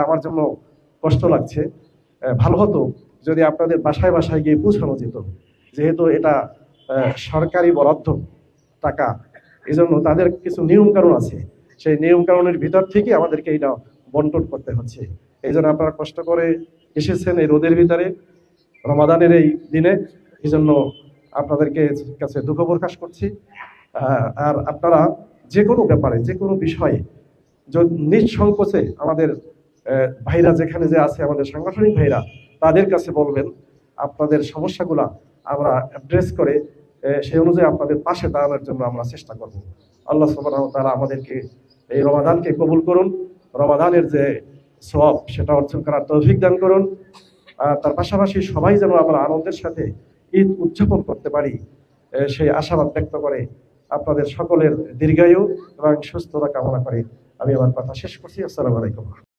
আমার জন্য কষ্ট লাগছে। ভালো হতো যদি আপনাদের বাসায় বাসায় গিয়ে পৌঁছানো যেত, যেহেতু এটা সরকারি বরাদ্দ টাকা, এই জন্য তাদের কিছু নিয়ম কানুন আছে, সেই নিয়ম কানুনের ভিতর থেকে আমাদেরকে এটা বন্টন করতে হচ্ছে। এই জন্য আপনারা কষ্ট করে এসেছেন এই রোদের ভিতরে রমাদানের এই দিনে, এই জন্য আপনাদেরকে কাছে দুঃখ প্রকাশ করছি। আর আপনারা যে কোনো ব্যাপারে, যে কোনো বিষয়ে নিঃসংকোচে আমাদের ভাইরা যেখানে যে আছে, আমাদের সাংগঠনিক ভাইরা, তাদের কাছে বলবেন। আপনাদের সমস্যাগুলা আমরা অ্যাড্রেস করে সেই অনুযায়ী আপনাদের পাশে দাঁড়ানোর জন্য আমরা চেষ্টা করব। আল্লাহ সুবহানাহু ওয়া তাআলা আমাদেরকে এই রমাদানকে কবুল করুন, রমাদানের যে সওয়াব সেটা অর্জন করার তৌফিক দান করুন। তার পাশাপাশি সবাই যেন আমরা আনন্দের সাথে ঈদ উদযাপন করতে পারি, সেই আশাবাদ ব্যক্ত করে আপনাদের সকলের দীর্ঘায়ু এবং সুস্থতা কামনা করে আমি আমার কথা শেষ করছি। আসসালামু আলাইকুম।